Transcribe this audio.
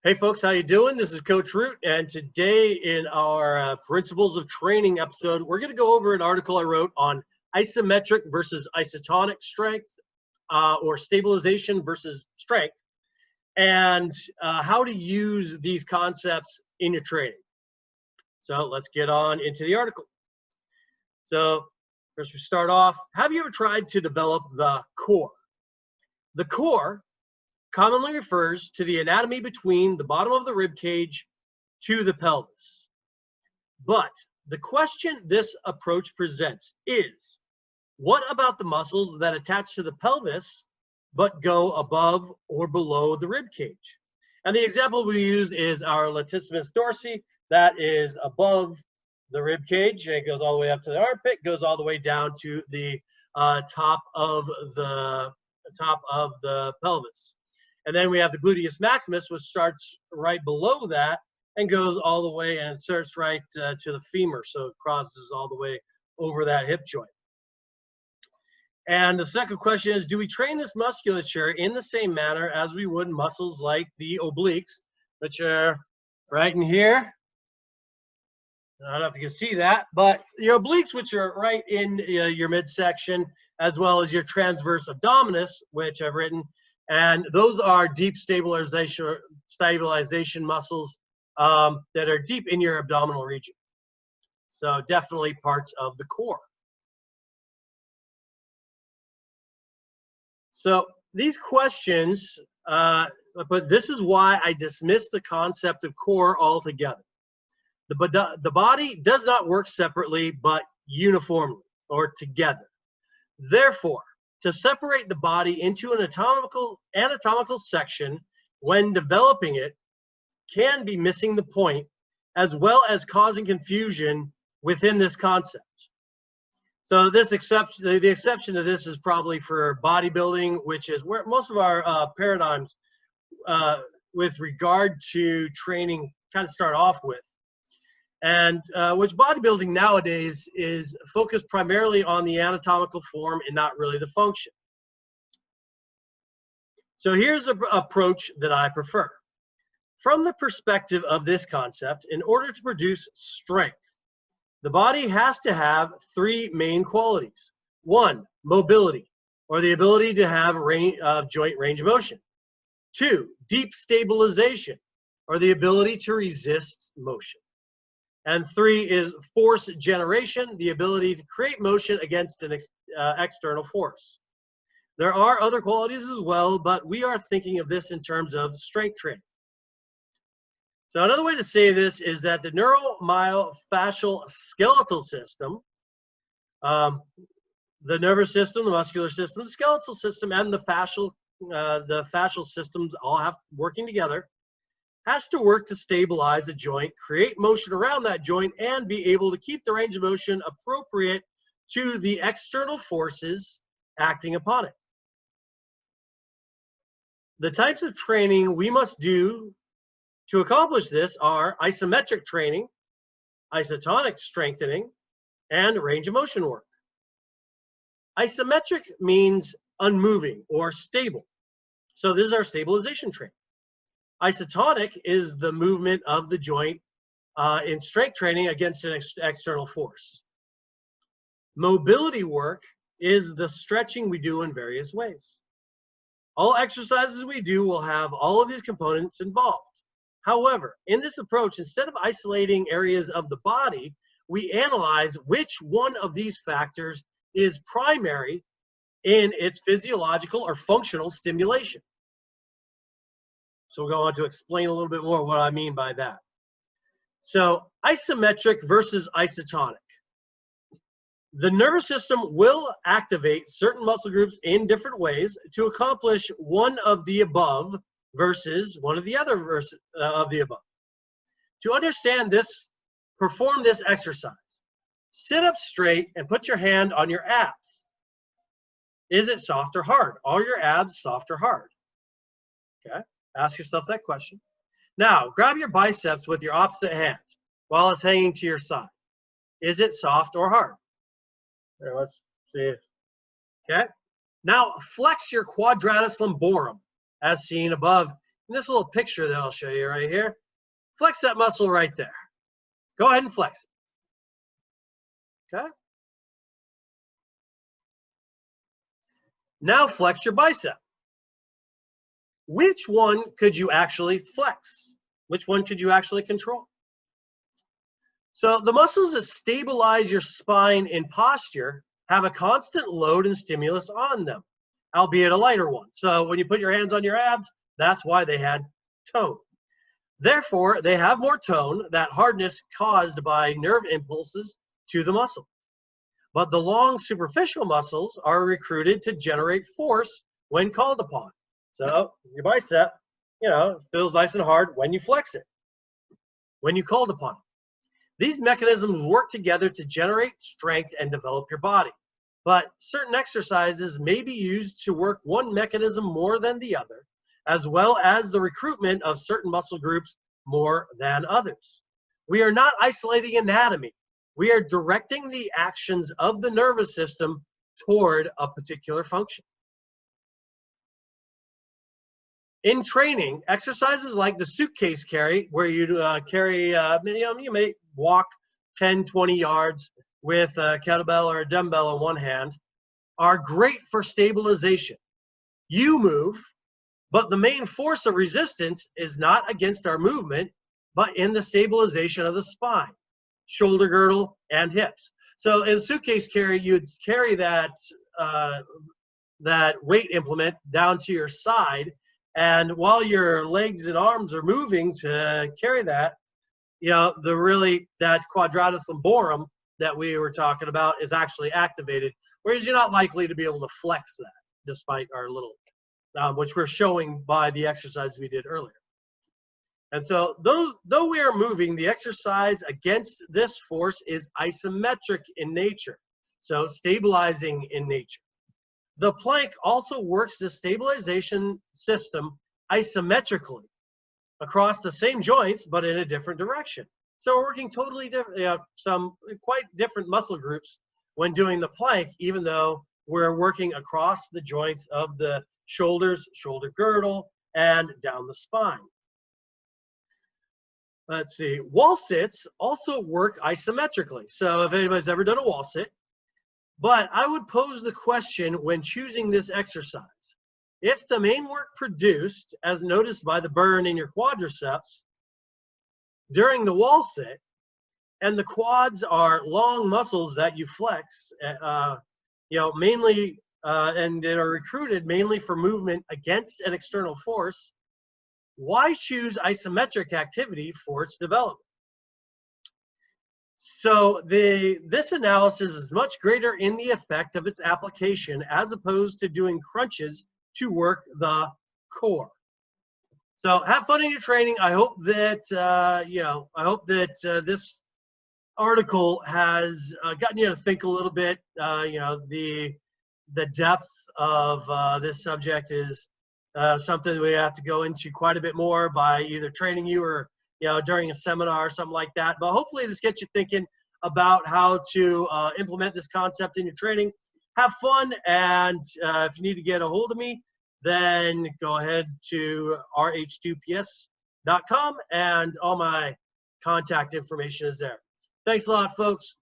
Hey folks, how you doing? This is Coach Root, and today in our Principles of Training episode, we're going to go over an article I wrote on isometric versus isotonic strength, or stabilization versus strength, and how to use these concepts in your training. So let's get on into the article. So first we start off, have you ever tried to develop the core? The core commonly refers to the anatomy between the bottom of the rib cage to the pelvis. But the question this approach presents is, what about the muscles that attach to the pelvis but go above or below the rib cage? And the example we use is our latissimus dorsi, that is above the rib cage. It goes all the way up to the armpit, goes all the way down to the top of the pelvis. And then we have the gluteus maximus, which starts right below that and goes all the way and inserts right to the femur. So it crosses all the way over that hip joint. And the second question is, do we train this musculature in the same manner as we would muscles like the obliques, which are right in here? I don't know if you can see that, but your obliques, which are right in your midsection, as well as your transverse abdominis, which I've written. And those are deep stabilization muscles that are deep in your abdominal region. So definitely parts of the core. So these questions, but this is why I dismiss the concept of core altogether. The body does not work separately, but uniformly or together. Therefore, to separate the body into an anatomical section when developing it can be missing the point, as well as causing confusion within this concept. So the exception to this is probably for bodybuilding, which is where most of our paradigms with regard to training kind of start off with. And which bodybuilding nowadays is focused primarily on the anatomical form and not really the function. So here's an approach that I prefer. From the perspective of this concept, in order to produce strength, the body has to have three main qualities. One, mobility, or the ability to have joint range of motion. Two, deep stabilization, or the ability to resist motion. And three is force generation, the ability to create motion against an external force. There are other qualities as well, but we are thinking of this in terms of strength training. So another way to say this is that the neuromyofascial skeletal system, the nervous system, the muscular system, the skeletal system, and the fascial systems all have working together, has to work to stabilize a joint, create motion around that joint, and be able to keep the range of motion appropriate to the external forces acting upon it. The types of training we must do to accomplish this are isometric training, isotonic strengthening, and range of motion work. Isometric means unmoving or stable. So this is our stabilization training. Isotonic is the movement of the joint in strength training against an external force. Mobility work is the stretching we do in various ways. All exercises we do will have all of these components involved. However, in this approach, instead of isolating areas of the body, we analyze which one of these factors is primary in its physiological or functional stimulation. So we'll go on to explain a little bit more what I mean by that. So isometric versus isotonic. The nervous system will activate certain muscle groups in different ways to accomplish one of the above versus one of the other of the above. To understand this, perform this exercise. Sit up straight and put your hand on your abs. Is it soft or hard? Are your abs soft or hard? Okay. Ask yourself that question. Now, grab your biceps with your opposite hand while it's hanging to your side. Is it soft or hard? Here, let's see. Okay. Now, flex your quadratus lumborum, as seen above. And this little picture that I'll show you right here, flex that muscle right there. Go ahead and flex it. Okay? Now flex your bicep. Which one could you actually flex? Which one could you actually control? So the muscles that stabilize your spine in posture have a constant load and stimulus on them, albeit a lighter one. So when you put your hands on your abs, that's why they had tone. Therefore, they have more tone, that hardness caused by nerve impulses to the muscle. But the long superficial muscles are recruited to generate force when called upon. So your bicep, feels nice and hard when you flex it, when you called upon it. These mechanisms work together to generate strength and develop your body. But certain exercises may be used to work one mechanism more than the other, as well as the recruitment of certain muscle groups more than others. We are not isolating anatomy. We are directing the actions of the nervous system toward a particular function. In training, exercises like the suitcase carry, where you carry, you may walk 10, 20 yards with a kettlebell or a dumbbell in one hand, are great for stabilization. You move, but the main force of resistance is not against our movement, but in the stabilization of the spine, shoulder girdle, and hips. So in suitcase carry, you'd carry that weight implement down to your side, and while your legs and arms are moving to carry that, that quadratus lumborum that we were talking about is actually activated, whereas you're not likely to be able to flex that, despite our little, which we're showing by the exercise we did earlier. And so though we are moving, the exercise against this force is isometric in nature, so stabilizing in nature. The plank also works the stabilization system isometrically across the same joints, but in a different direction. So we're working totally different, some quite different muscle groups when doing the plank, even though we're working across the joints of the shoulders, shoulder girdle, and down the spine. Let's see, wall sits also work isometrically. So if anybody's ever done a wall sit, but I would pose the question when choosing this exercise. If the main work produced, as noticed by the burn in your quadriceps during the wall sit, and the quads are long muscles that you flex, mainly, and that are recruited mainly for movement against an external force, why choose isometric activity for its development? So this analysis is much greater in the effect of its application as opposed to doing crunches to work the core. So have fun in your training. I hope that this article has gotten you to think a little bit. The depth of this subject is something that we have to go into quite a bit more by either training you or during a seminar or something like that. But hopefully this gets you thinking about how to implement this concept in your training. Have fun, and if you need to get a hold of me, then go ahead to rh2ps.com, and all my contact information is there. Thanks a lot, folks.